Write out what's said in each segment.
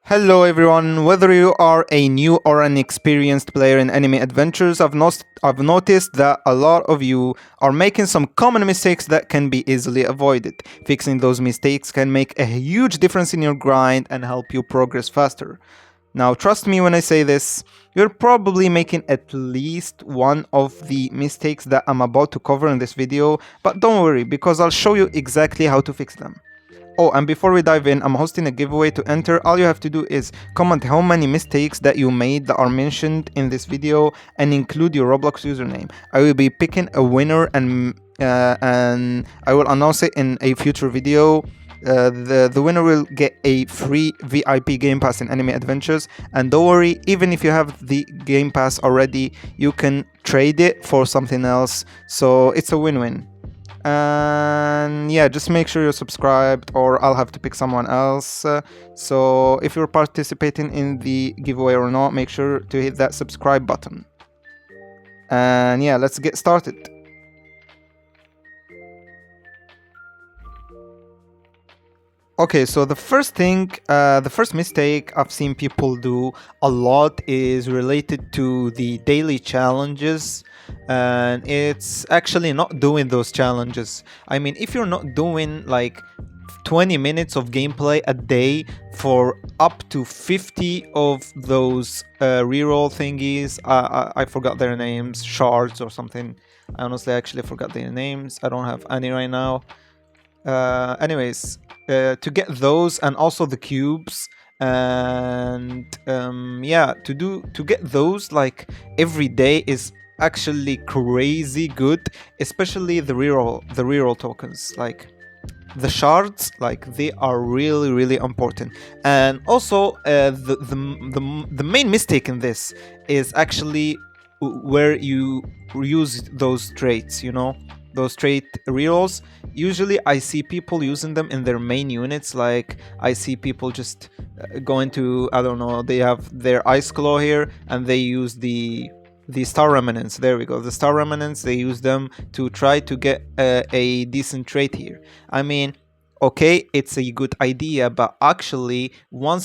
Hello everyone, whether you are a new or an experienced player in anime adventures, I've noticed that a lot of you are making some common mistakes that can be easily avoided. Fixing those mistakes can make a huge difference in your grind and help you progress faster. Now, trust me when I say this, you're probably making at least one of the mistakes that I'm about to cover in this video, but don't worry because I'll show you exactly how to fix them. Oh, and before we dive in, I'm hosting a giveaway to enter. All you have to do is comment how many mistakes that you made that are mentioned in this video and include your Roblox username. I will be picking a winner and I will announce it in a future video. The winner will get a free VIP Game Pass in Anime Adventures, and don't worry, even if you have the Game Pass already, you can trade it for something else, so it's a win-win. And yeah, just make sure you're subscribed or I'll have to pick someone else. So if you're participating in the giveaway or not, make sure to hit that subscribe button. And yeah, let's get started. Okay, so the first mistake I've seen people do a lot is related to the daily challenges, and it's actually not doing those challenges. I mean, if you're not doing like 20 minutes of gameplay a day for up to 50 of those reroll thingies, I forgot their names, shards or something. I honestly actually forgot their names. I don't have any right now. Anyways, to get those and also the cubes, and yeah, to get those like every day is actually crazy good, especially the reroll tokens. Like the shards, like they are really important. And also the main mistake in this is actually where you use those traits, you know, those trait rerolls. Usually I see people using them in their main units. Like I see people just going to, I don't know, they have their ice claw here and they use the star remnants. There we go, the star remnants. They use them to try to get a decent trait here. I mean, okay, it's a good idea, but actually when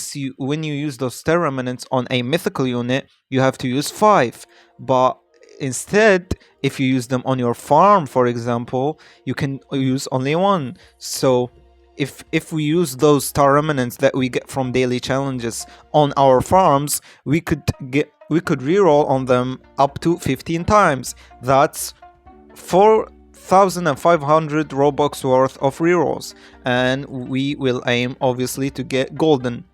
you use those star remnants on a mythical unit, you have to use 5. But instead, if you use them on your farm, for example, you can use only 1. So if we use those star remnants that we get from daily challenges on our farms, we could reroll on them up to 15 times. That's 4,500 Robux worth of rerolls, and we will aim obviously to get golden.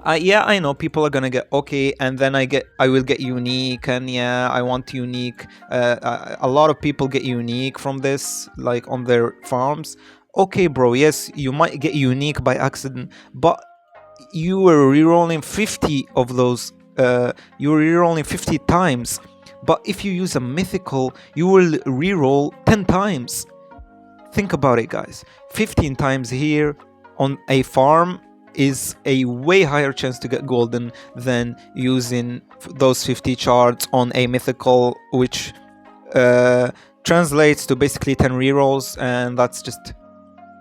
Yeah, I know people are gonna get okay, and then I will get unique, and yeah, I want unique. A lot of people get unique from this, like on their farms. Okay, bro, yes, you might get unique by accident, but you were rerolling 50 of those. You were rerolling 50 times, but if you use a mythical, you will reroll 10 times. Think about it, guys. 15 times here on a farm is a way higher chance to get golden than using those 50 shards on a mythical, which translates to basically 10 rerolls, and that's just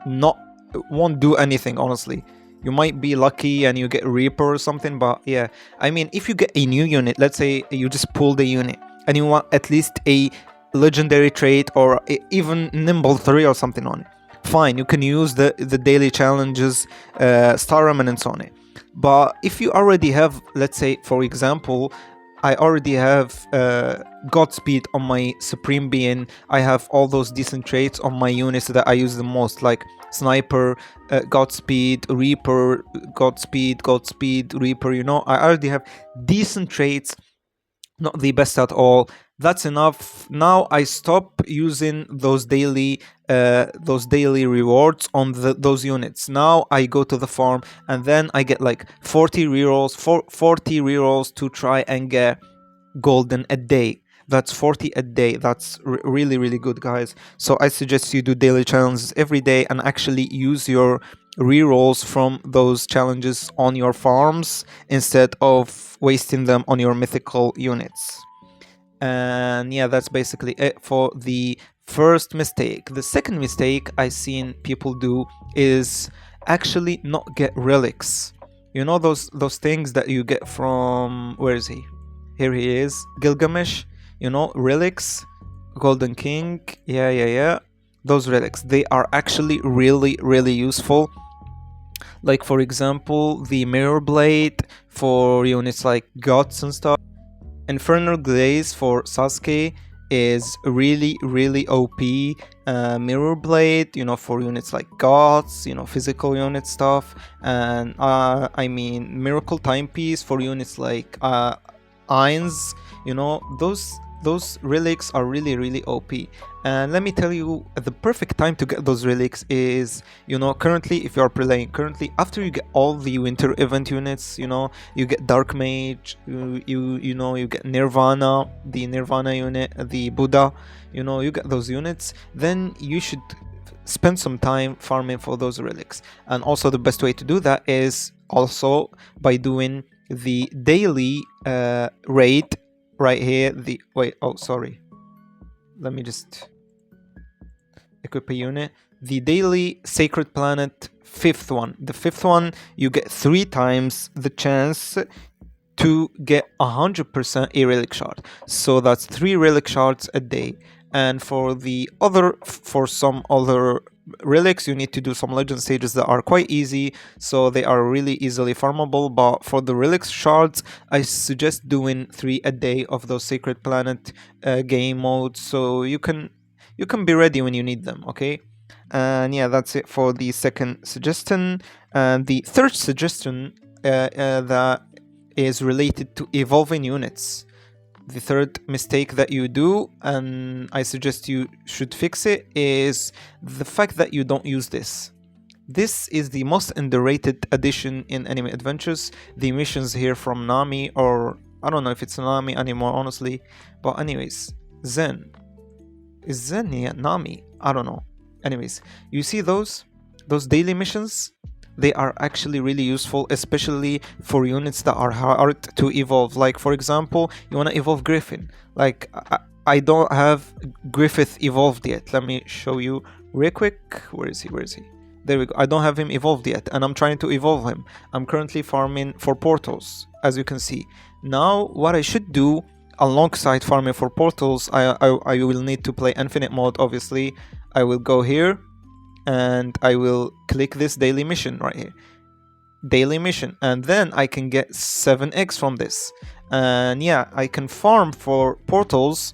won't do anything, honestly. You might be lucky and you get Reaper or something, but yeah, I mean, if you get a new unit, let's say you just pull the unit and you want at least a legendary trait or even Nimble 3 or something on it, fine, you can use the daily challenges star remnants on it. But if you already have, let's say for example, I already have Godspeed on my Supreme Being, I have all those decent traits on my units that I use the most, like Sniper, Godspeed, Reaper, Godspeed, Reaper, you know, I already have decent traits, not the best at all. That's enough. Now I stop using those daily rewards on those units. Now I go to the farm and then I get like 40 rerolls to try and get golden a day. That's 40 a day. That's really good, guys. So I suggest you do daily challenges every day and actually use your rerolls from those challenges on your farms instead of wasting them on your mythical units. And yeah, that's basically it for the first mistake. The second mistake I seen people do is actually not get relics. You know those things that you get from, where is he? Here he is, Gilgamesh. You know, relics, Golden King. Yeah, yeah, yeah. Those relics, they are actually really, really useful. Like for example, the mirror blade for units like gods and stuff. Infernal Glaze for Sasuke is really, really OP. Mirror Blade, you know, for units like gods, you know, physical unit stuff. And I mean, Miracle Timepiece for units like Ainz, you know, those relics are really, really OP. And let me tell you, the perfect time to get those relics is, you know, currently, if you are playing currently, after you get all the winter event units, you know, you get Dark Mage, you know, you get Nirvana, the Nirvana unit, the Buddha, you know, you get those units, then you should spend some time farming for those relics. And also the best way to do that is also by doing the daily raid right here. The wait, oh sorry, let me just equip a unit. The daily Sacred Planet, fifth one. The fifth one, you get 3 times the chance to get 100% a relic shard. So that's 3 relic shards a day. And for some other relics, you need to do some legend stages that are quite easy, so they are really easily farmable. But for the relic shards, I suggest doing 3 a day of those Sacred Planet game modes, so you can be ready when you need them. Okay. And yeah, that's it for the second suggestion. And the third suggestion that is related to evolving units. The third mistake that you do, and I suggest you should fix it, is the fact that you don't use this. This is the most underrated addition in Anime Adventures. The missions here from Nami, or I don't know if it's Nami anymore, honestly. But anyways, Zen. Is Zen Nami? I don't know. Anyways, you see those daily missions? They are actually really useful, especially for units that are hard to evolve. Like for example, you want to evolve Griffin. Like I don't have Griffith evolved yet. Let me show you real quick. Where is he? There we go. I don't have him evolved yet, and I'm trying to evolve him. I'm currently farming for portals, as you can see. Now, what I should do alongside farming for portals, I will need to play infinite mode, obviously. I will go here and I will click this daily mission right here. Daily mission, and then I can get 7 eggs from this. And yeah, I can farm for portals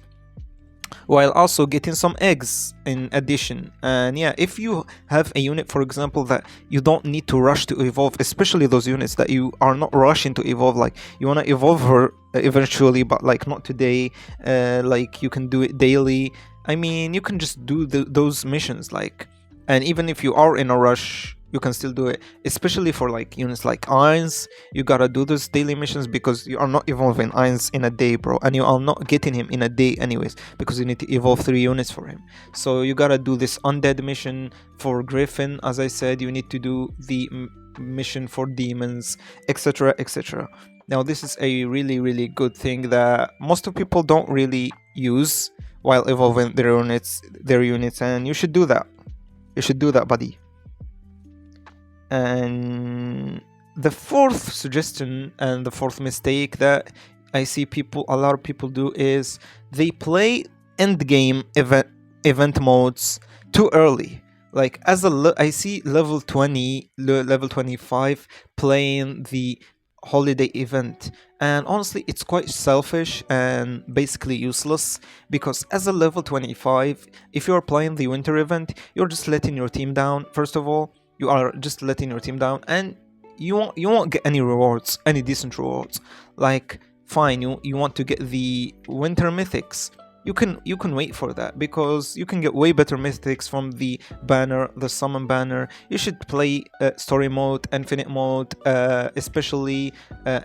while also getting some eggs in addition. And yeah, if you have a unit, for example, that you don't need to rush to evolve, especially those units that you are not rushing to evolve, like you want to evolve her eventually, but like not today, like you can do it daily. I mean, you can just do those missions, like, and even if you are in a rush, you can still do it, especially for like units like Ainz. You gotta do those daily missions because you are not evolving Ainz in a day, bro, and you are not getting him in a day anyways, because you need to evolve 3 units for him. So you gotta do this undead mission for Griffin. As I said, you need to do the mission for demons, etc, etc. Now this is a really, really good thing that most of people don't really use while evolving their units, and you should do that. You should do that, buddy. And the fourth suggestion and the fourth mistake that I see a lot of people do is they play endgame event modes too early. Like I see level 20, level 25 playing the holiday event, and honestly it's quite selfish and basically useless, because as a level 25, if you're playing the winter event, you're just letting your team down. First of all, you are just letting your team down, and you won't get any rewards, any decent rewards. Like fine, you want to get the winter mythics, you can wait for that, because you can get way better mythics from the banner, the summon banner. You should play story mode, infinite mode, especially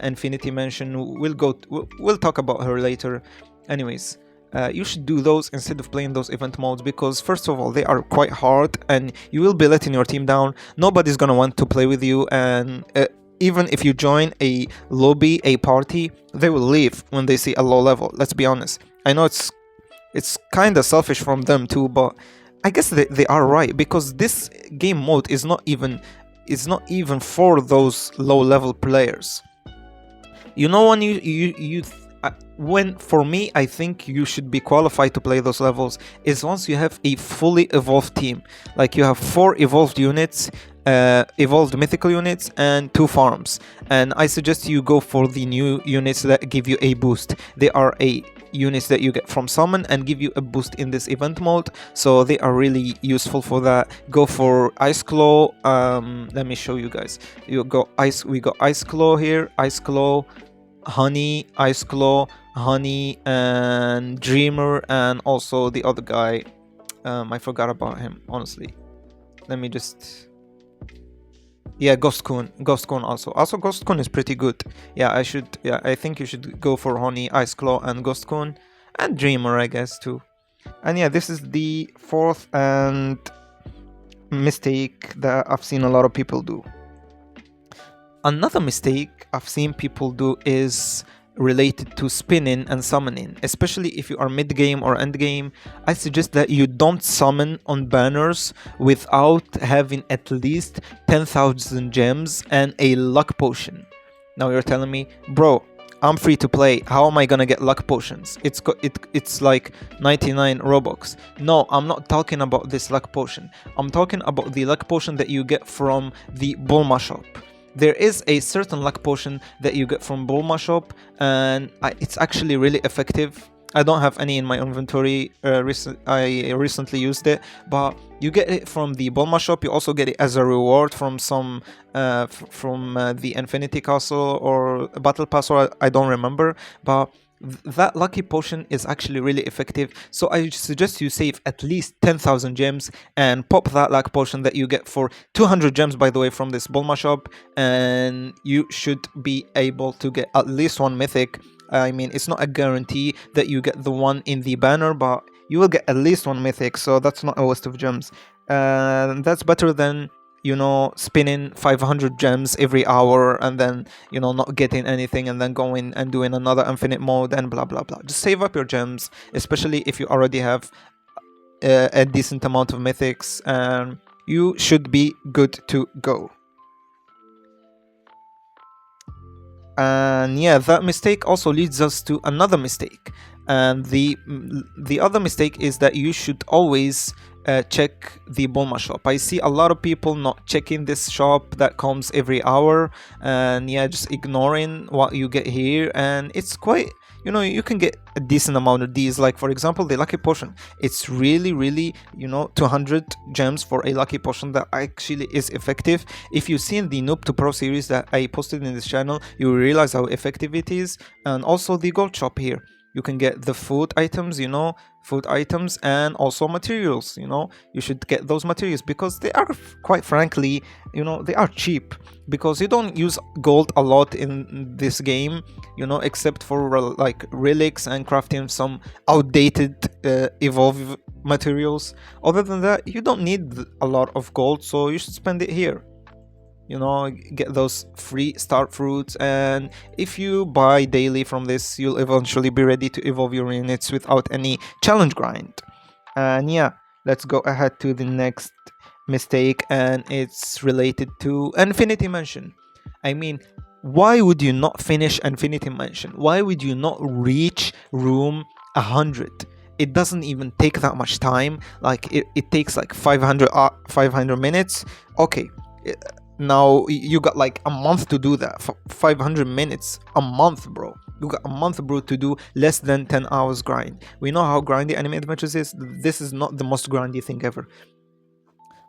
Infinity Mansion. We'll talk about her later. Anyways, you should do those instead of playing those event modes, because first of all, they are quite hard and you will be letting your team down. Nobody's gonna want to play with you, and even if you join a lobby, a party, they will leave when they see a low level. Let's be honest. I know it's kind of selfish from them too, but I guess they are right, because this game mode is not even is not even for those low level players. You know, when you when for me, I think you should be qualified to play those levels is once you have a fully evolved team. Like you have 4 evolved units, evolved mythical units, and 2 farms. And I suggest you go for the new units that give you a boost. They are a units that you get from summon and give you a boost in this event mode, so they are really useful for that. Go for Ice Claw. Let me show you guys. We got Ice Claw here, Ice Claw, Honey, Ice Claw, Honey, and Dreamer, and also the other guy. I forgot about him, honestly. Let me just... Yeah, Ghost Coon also. Also, Ghost Coon is pretty good. Yeah, I think you should go for Honey, Ice Claw, and Ghost Coon, and Dreamer, I guess, too. And yeah, this is the 4th and mistake that I've seen a lot of people do. Another mistake I've seen people do is related to spinning and summoning, especially if you are mid-game or end-game. I suggest that you don't summon on banners without having at least 10,000 gems and a luck potion. Now you're telling me, bro, I'm free to play, how am I gonna get luck potions? It's like 99 Robux. No, I'm not talking about this luck potion. I'm talking about the luck potion that you get from the Bulma shop. There is a certain luck potion that you get from Bulma shop, and it's actually really effective. I don't have any in my inventory. I recently used it, but you get it from the Bulma shop. You also get it as a reward from some the Infinity Castle or Battle Pass, or I don't remember. But that lucky potion is actually really effective, so I suggest you save at least 10,000 gems and pop that luck potion that you get for 200 gems, by the way, from this Bulma shop, and you should be able to get at least 1 mythic. I mean, it's not a guarantee that you get the one in the banner, but you will get at least 1 mythic, so that's not a waste of gems. That's better than, you know, spinning 500 gems every hour and then, you know, not getting anything and then going and doing another infinite mode and blah blah blah. Just save up your gems, especially if you already have a decent amount of mythics, and you should be good to go. And yeah, that mistake also leads us to another mistake, and the other mistake is that you should always check the Bulma shop. I see a lot of people not checking this shop that comes every hour, and yeah, just ignoring what you get here, and it's quite, you know, you can get a decent amount of these. Like for example, the lucky potion, it's really, you know, 200 gems for a lucky potion that actually is effective. If you've seen the Noob to Pro series that I posted in this channel, you will realize how effective it is. And also the gold shop here, you can get the food items, you know, food items, and also materials. You know, you should get those materials because they are, quite frankly, you know, they are cheap, because you don't use gold a lot in this game, you know, except for like relics and crafting some outdated evolve materials. Other than that, you don't need a lot of gold, so you should spend it here. You know, get those free star fruits, and if you buy daily from this, you'll eventually be ready to evolve your units without any challenge grind. And yeah, let's go ahead to the next mistake, and it's related to Infinity Mansion. I mean, why would you not finish Infinity Mansion? Why would you not reach room 100? It doesn't even take that much time. Like it takes like 500 minutes. Okay, now you got like a month to do that. 500 minutes a month, bro. You got a month, bro, to do less than 10 hours grind. We know how grindy Anime Adventures is. This is not the most grindy thing ever.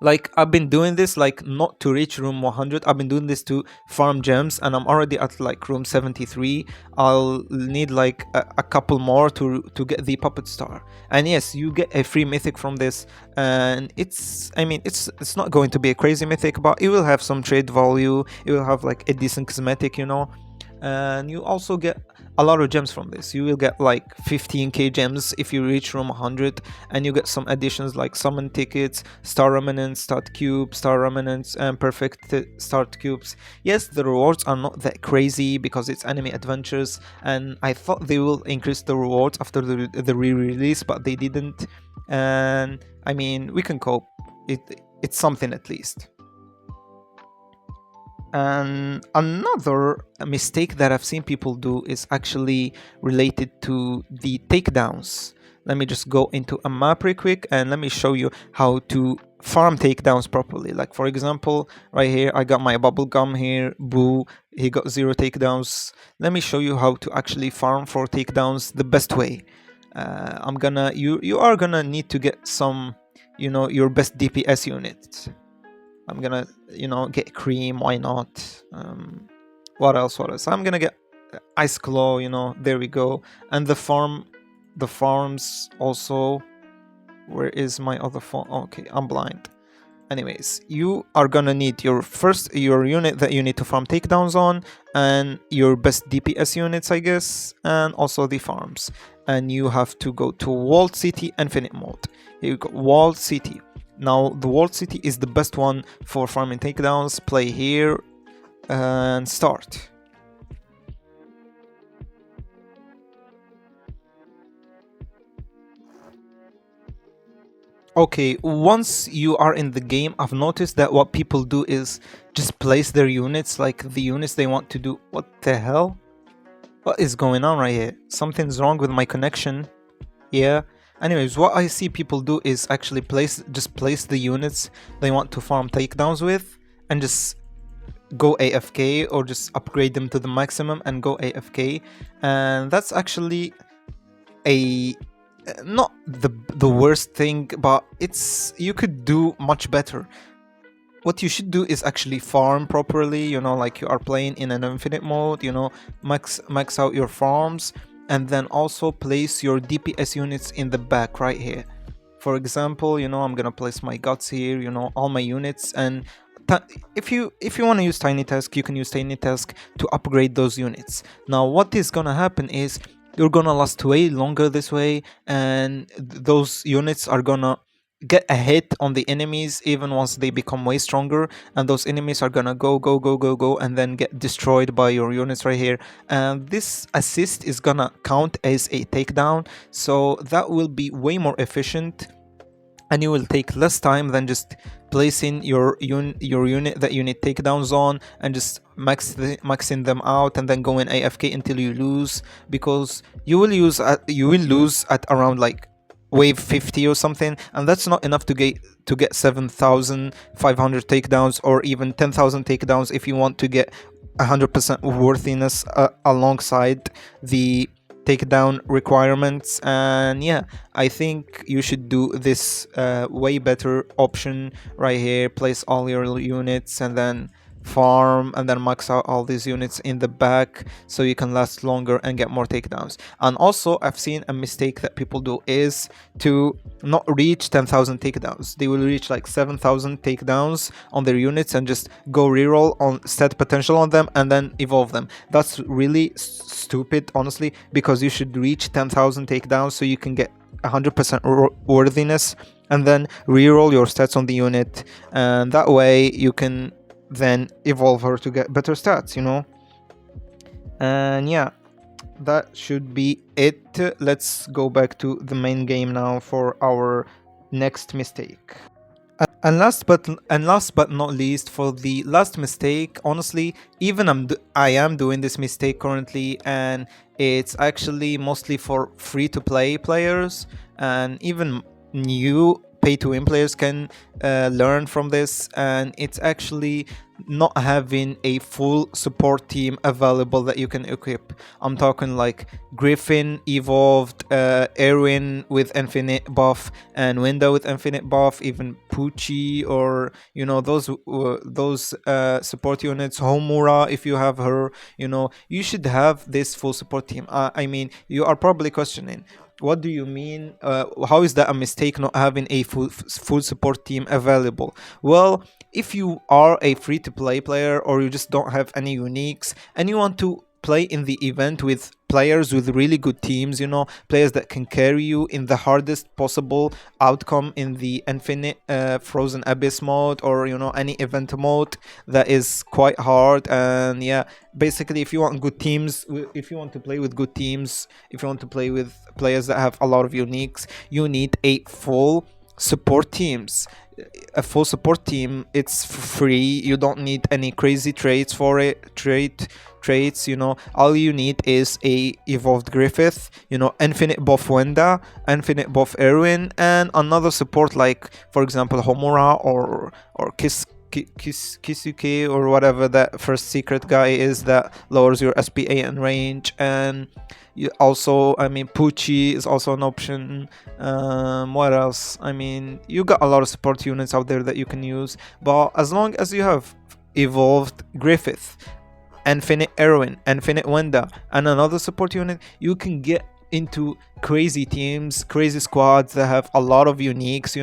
Like, I've been doing this, like, not to reach room 100. I've been doing this to farm gems, and I'm already at like room 73. I'll need like a couple more to get the puppet star. And yes, you get a free mythic from this, and it's, I mean, it's not going to be a crazy mythic, but it will have some trade value. It will have like a decent cosmetic, you know. And you also get a lot of gems from this. You will get like 15k gems if you reach room 100, and you get some additions like summon tickets, star remnants, start cubes, star remnants, and perfect start cubes. Yes, the rewards are not that crazy because it's Anime Adventures, and I thought they will increase the rewards after the re-release, but they didn't. And I mean, we can cope. It's something at least. And another mistake that I've seen people do is actually related to the takedowns. Let me just go into a map real quick and let me show you how to farm takedowns properly. Like for example, right here, I got my bubble gum here. Boo, he got 0 takedowns. Let me show you how to actually farm for takedowns the best way. You are gonna need to get some, your best DPS units. I'm gonna, get cream. Why not? What else? What else? I'm gonna get ice claw. There we go. And the farms also. Where is my other farm? Okay, I'm blind. Anyways, you are gonna need your unit that you need to farm takedowns on, and your best DPS units, I guess, and also the farms. And you have to go to Walled City Infinite Mode. Here you go, Walled City. Now the Walled City is the best one for farming takedowns. Play here and start. Okay, once you are in the game, I've noticed that what people do is just place their units, like the units they want to do. What the hell? What is going on right here? Something's wrong with my connection. Yeah. Anyways, what I see people do is actually place the units they want to farm takedowns with and just go AFK, or just upgrade them to the maximum and go AFK. And that's actually a not the worst thing, but you could do much better. What you should do is actually farm properly, like you are playing in an infinite mode, max out your farms, and then also place your DPS units in the back right here. For example, I'm gonna place my guts here, all my units. And if you want to use Tiny Task, you can use Tiny Task to upgrade those units. Now what is gonna happen is you're gonna last way longer this way, and those units are gonna get a hit on the enemies even once they become way stronger, and those enemies are gonna go and then get destroyed by your units right here. And this assist is gonna count as a takedown, so that will be way more efficient, and you will take less time than just placing your unit that you need takedowns on and just maxing them out and then going AFK until you lose, because you will lose at around like wave 50 or something, and that's not enough to get 7,500 takedowns or even 10,000 takedowns if you want to get 100% worthiness alongside the takedown requirements. And yeah, I think you should do this way better option right here. Place all your units and then farm and then max out all these units in the back so you can last longer and get more takedowns. And also, I've seen a mistake that people do is to not reach 10,000 takedowns. They will reach like 7,000 takedowns on their units and just go reroll on set potential on them and then evolve them. That's really stupid, honestly, because you should reach 10,000 takedowns so you can get 100% worthiness and then reroll your stats on the unit, and that way you can then evolve her to get better stats, And yeah, that should be it. Let's go back to the main game now for our next mistake. And last but not least, for the last mistake, honestly, even I am doing this mistake currently, and it's actually mostly for free-to-play players, and even new pay-to-win players can learn from this. And it's actually not having a full support team available that you can equip. I'm talking like Griffin evolved, Erwin with infinite buff, and Winda with infinite buff, even Poochie, or those support units, Homura if you have her. You should have this full support team. I mean, you are probably questioning, what do you mean? How is that a mistake not having a full support team available? Well, if you are a free-to-play player or you just don't have any uniques and you want to play in the event with players with really good teams, players that can carry you in the hardest possible outcome in the infinite frozen abyss mode, or any event mode that is quite hard. And yeah, basically, if you want good teams, if you want to play with good teams, if you want to play with players that have a lot of uniques, you need a full support teams. a full support team. It's free. You don't need any crazy traits for it. Traits, all you need is a evolved Griffith, infinite buff Wenda, infinite buff Erwin, and another support like, for example, Homura or Kisuke, or whatever that first secret guy is that lowers your SPA and range. And you also, I mean, Pucci is also an option. What else? I mean, you got a lot of support units out there that you can use, but as long as you have evolved Griffith, infinite Erwin, infinite Wenda, and another support unit, you can get into crazy teams, crazy squads that have a lot of uniques.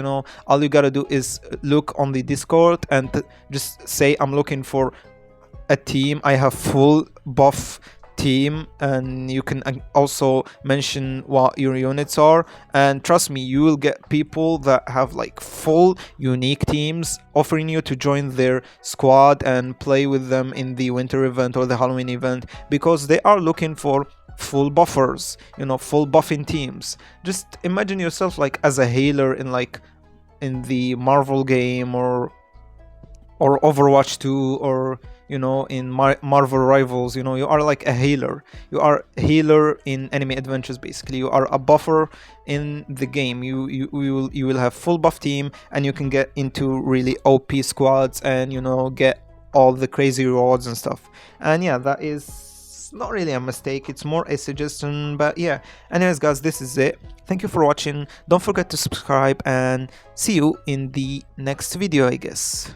All you gotta do is look on the Discord and just say, I'm looking for a team. I have full buff team, and you can also mention what your units are, and trust me, you will get people that have like full unique teams offering you to join their squad and play with them in the winter event or the Halloween event, because they are looking for full buffers, full buffing teams. Just imagine yourself like as a healer in the Marvel game or Overwatch 2, or in Marvel Rivals. You are like a healer. You are a healer in Anime Adventures. Basically, you are a buffer in the game. You will have full buff team, and you can get into really OP squads, and get all the crazy rewards and stuff. And yeah, that is not really a mistake, it's more a suggestion. But yeah, anyways guys, this is it. Thank you for watching. Don't forget to subscribe, and see you in the next video, I guess.